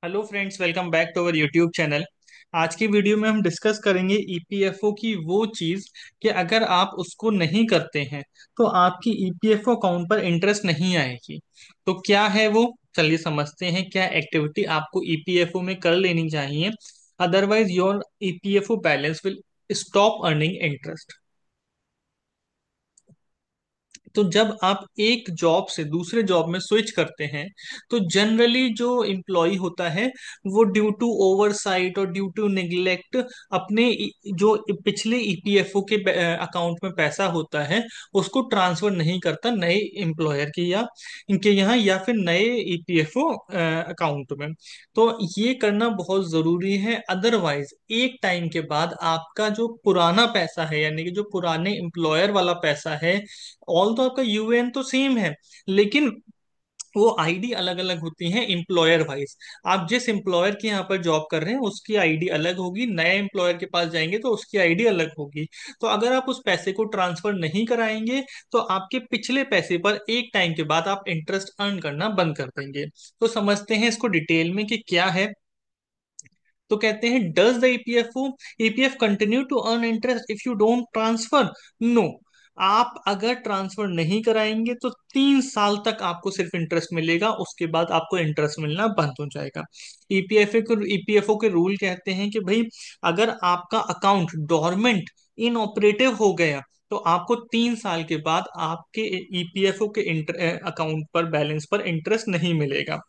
Hello friends, welcome back to our YouTube channel. आज की video में हम डिस्कस करेंगे ईपीएफओ की वो चीज़ कि अगर आप उसको नहीं करते हैं तो आपकी ईपीएफओ अकाउंट पर इंटरेस्ट नहीं आएगी। तो क्या है वो, चलिए समझते हैं। क्या एक्टिविटी आपको ईपीएफओ में कर लेनी चाहिए, otherwise your EPFO balance will stop earning interest. तो जब आप एक जॉब से दूसरे जॉब में स्विच करते हैं तो जनरली जो एम्प्लॉय होता है वो ड्यू टू ओवरसाइट और ड्यू टू निग्लेक्ट अपने जो पिछले ईपीएफओ के अकाउंट में पैसा होता है उसको ट्रांसफर नहीं करता नए एम्प्लॉयर के या इनके यहाँ या फिर नए ईपीएफओ अकाउंट में। तो ये करना बहुत जरूरी है, अदरवाइज एक टाइम के बाद आपका जो पुराना पैसा है यानी कि जो पुराने एम्प्लॉयर वाला पैसा है, ऑल तो आपका यूएएन तो सेम है लेकिन वो आईडी अलग अलग होती है एम्प्लॉयर वाइज। आप जिस एम्प्लॉयर के यहाँ पर जॉब कर रहे हैं उसकी आईडी अलग होगी, नए एम्प्लॉयर के पास जाएंगे तो उसकी आईडी अलग होगी। तो अगर आप उस पैसे को ट्रांसफर नहीं कराएंगे तो आपके पिछले पैसे पर एक टाइम के बाद आप इंटरेस्ट अर्न करना बंद कर देंगे। तो समझते हैं इसको डिटेल में कि क्या है। तो कहते हैं, does the EPFO EPF continue to earn interest if you don't transfer? No. आप अगर ट्रांसफर नहीं कराएंगे तो 3 साल तक आपको सिर्फ इंटरेस्ट मिलेगा, उसके बाद आपको इंटरेस्ट मिलना बंद हो जाएगा। ईपीएफओ के रूल कहते हैं कि भाई, अगर आपका अकाउंट डोरमेंट इनऑपरेटिव हो गया तो आपको 3 साल के बाद आपके ईपीएफओ के अकाउंट पर बैलेंस पर इंटरेस्ट नहीं मिलेगा।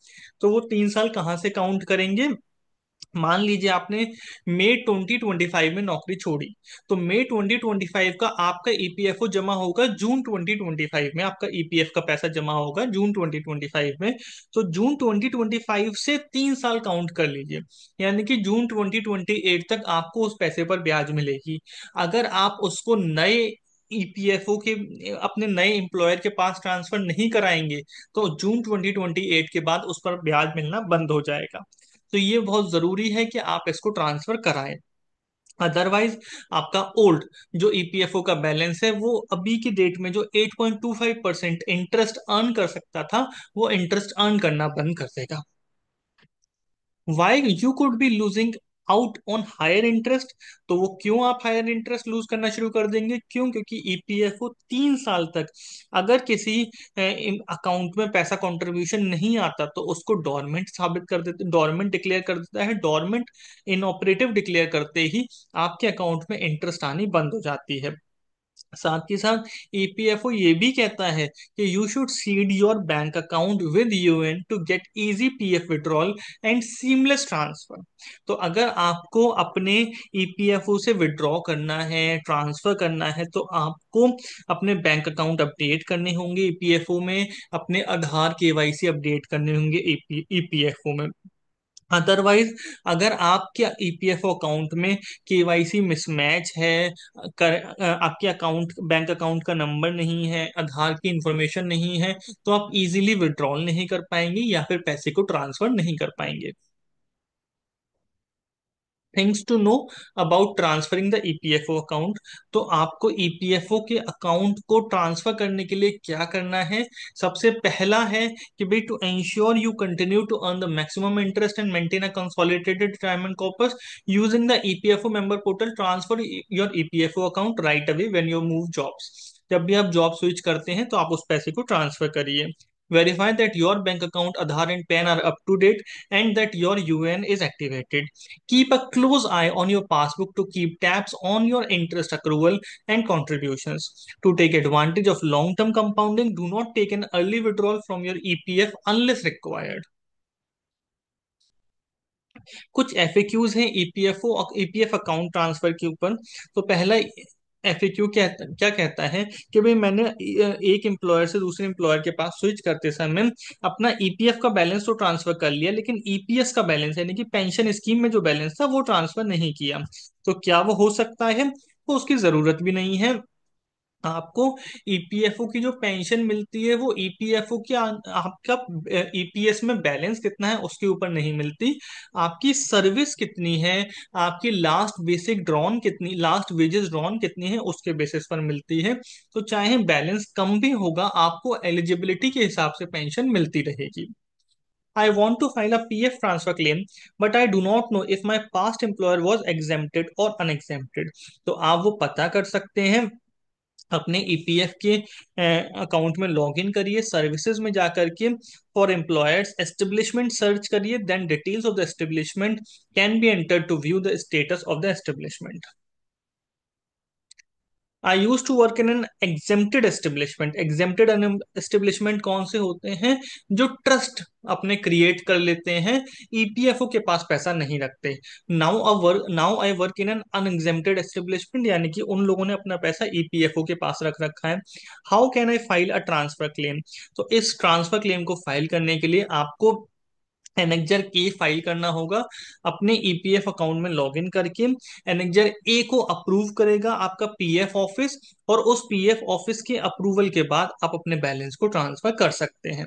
तो वो 3 साल कहाँ से काउंट करेंगे? मान लीजिए आपने मई 2025 में नौकरी छोड़ी, तो मई 2025 का आपका ईपीएफओ जमा होगा जून 2025 में, आपका ईपीएफ का पैसा जमा होगा जून 2025 में। तो जून 2025 से 3 साल काउंट कर लीजिए, यानी कि जून 2028 तक आपको उस पैसे पर ब्याज मिलेगी। अगर आप उसको नए ईपीएफओ के अपने नए एम्प्लॉयर के पास ट्रांसफर नहीं कराएंगे तो जून 2028 के बाद उस पर ब्याज मिलना बंद हो जाएगा। तो ये बहुत जरूरी है कि आप इसको ट्रांसफर कराएं, अदरवाइज आपका ओल्ड जो ईपीएफओ का बैलेंस है वो अभी की डेट में जो 8.25% इंटरेस्ट अर्न कर सकता था वो इंटरेस्ट अर्न करना बंद कर देगा। Why you could be losing out on higher interest? तो वो क्यों आप हायर इंटरेस्ट लूज करना शुरू कर देंगे? क्यों? क्योंकि ईपीएफओ 3 साल तक अगर किसी अकाउंट में पैसा कंट्रीब्यूशन नहीं आता तो उसको डोरमेंट साबित कर देते, डोरमेंट डिक्लेयर कर देता है। डोरमेंट इनऑपरेटिव डिक्लेयर करते ही आपके अकाउंट में इंटरेस्ट आनी बंद हो जाती है। साथ ही साथ ईपीएफओ ये भी कहता है कि you should seed your bank account with UAN to get easy PF withdrawal and seamless transfer. तो अगर आपको अपने ईपीएफओ से विड्रॉ करना है, ट्रांसफर करना है, तो आपको अपने बैंक अकाउंट अपडेट करने होंगे ईपीएफओ में, अपने आधार केवाईसी अपडेट करने होंगे ईपीएफओ में। अदरवाइज अगर आपके ईपीएफओ अकाउंट में केवाईसी मिसमैच है, आपके अकाउंट बैंक अकाउंट का नंबर नहीं है, आधार की इंफॉर्मेशन नहीं है, तो आप इजीली विड्रॉल नहीं कर पाएंगे या फिर पैसे को ट्रांसफर नहीं कर पाएंगे। Things to know about transferring the EPFO account. तो आपको ईपीएफओ के अकाउंट को ट्रांसफर करने के लिए क्या करना है? सबसे पहला है कि भाई, to ensure you continue to earn the maximum interest and maintain a consolidated retirement corpus using the EPFO member portal, transfer your EPFO account right away when you move jobs. जब भी आप जॉब स्विच करते हैं तो आप उस पैसे को ट्रांसफर करिए। Verify that your bank account, Aadhaar and PAN are up to date and that your UN is activated. Keep a close eye on your passbook to keep tabs on your interest accrual and contributions. To take advantage of long term compounding, do not take an early withdrawal from your EPF unless required. कुछ FAQs हैं EPF account transfer के ऊपर। तो पहला FAQ क्या कहता है कि भाई, मैंने एक एम्प्लॉयर से दूसरे एम्प्लॉयर के पास स्विच करते समय अपना ईपीएफ का बैलेंस तो ट्रांसफर कर लिया लेकिन ईपीएस का बैलेंस यानी कि पेंशन स्कीम में जो बैलेंस था वो ट्रांसफर नहीं किया। तो क्या वो हो सकता है? तो उसकी जरूरत भी नहीं है। आपको ईपीएफओ की जो पेंशन मिलती है वो ईपीएफओ की आपका ईपीएस में बैलेंस कितना है उसके ऊपर नहीं मिलती, आपकी सर्विस कितनी है, आपकी लास्ट बेसिक ड्रॉन कितनी, लास्ट वेजेस ड्रॉन कितनी है उसके बेसिस पर मिलती है। तो चाहे बैलेंस कम भी होगा आपको एलिजिबिलिटी के हिसाब से पेंशन मिलती रहेगी। I want to file a PF transfer claim, but I do not know if my past employer was exempted or unexempted. तो आप वो पता कर सकते हैं अपने ईपीएफ के अकाउंट में लॉग इन करिए, सर्विसेज में जाकर के फॉर एम्प्लॉयर्स एस्टेब्लिशमेंट सर्च करिए, then details of the establishment can be enter to view the status of the establishment. I use to work in an exempted establishment. Exempted establishment कौन से होते हैं? जो ट्रस्ट अपने क्रिएट कर लेते हैं, ईपीएफओ के पास पैसा नहीं रखते। Now I work in an unexempted establishment, यानी कि उन लोगों ने अपना पैसा ईपीएफओ के पास रख रखा है। How can I file a transfer claim? तो इस ट्रांसफर क्लेम को फाइल करने के लिए आपको एनेक्जर के फाइल करना होगा। अपने ईपीएफ अकाउंट में लॉगिन करके एनेक्जर ए को अप्रूव करेगा आपका पीएफ ऑफिस, और उस पीएफ ऑफिस के अप्रूवल के बाद आप अपने बैलेंस को ट्रांसफर कर सकते हैं।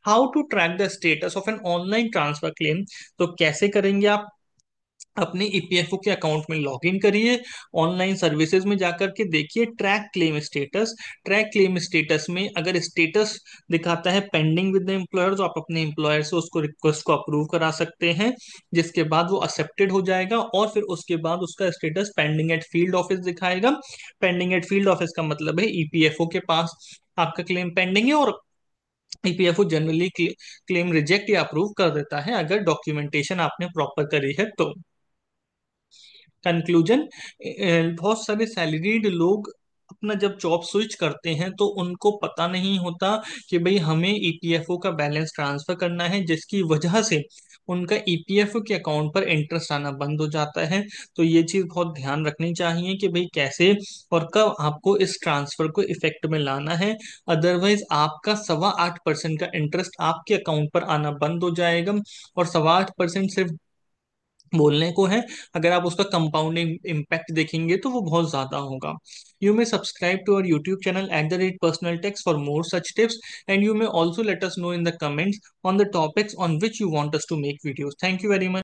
How to track the status of an online transfer claim? तो कैसे करेंगे आप? अपने ईपीएफओ के अकाउंट में लॉगिन करिए, ऑनलाइन सर्विसेज में जाकर के देखिए track claim status. Track claim status में अगर स्टेटस दिखाता है पेंडिंग विद द एम्प्लॉयर, तो आप अपने एम्प्लॉयर से उसको रिक्वेस्ट को अप्रूव करा सकते हैं, जिसके बाद वो एक्सेप्टेड हो जाएगा, और फिर उसके बाद उसका status pending at field office दिखाएगा। पेंडिंग एट फील्ड ऑफिस का मतलब है ईपीएफओ के पास आपका क्लेम पेंडिंग है, और ईपीएफओ जनरली क्लेम रिजेक्ट या अप्रूव कर देता है अगर डॉक्यूमेंटेशन आपने प्रॉपर करी है तो। कंक्लूजन, बहुत सारे सैलरीड लोग अपना जब जॉब स्विच करते हैं तो उनको पता नहीं होता कि भाई हमें ईपीएफओ का बैलेंस ट्रांसफर करना है, जिसकी वजह से उनका ईपीएफओ के अकाउंट पर इंटरेस्ट आना बंद हो जाता है। तो ये चीज बहुत ध्यान रखनी चाहिए कि भाई कैसे और कब आपको इस ट्रांसफर को इफेक्ट में लाना है। अदरवाइज आपका 8.25% का इंटरेस्ट आपके अकाउंट पर आना बंद हो जाएगा, और 8.25% सिर्फ बोलने को है, अगर आप उसका कंपाउंडिंग इम्पैक्ट देखेंगे तो वो बहुत ज्यादा होगा। You may subscribe to our YouTube channel @personal techs for more such tips, and you may also let us know in the comments on the topics on which you want us to make videos. Thank you very much.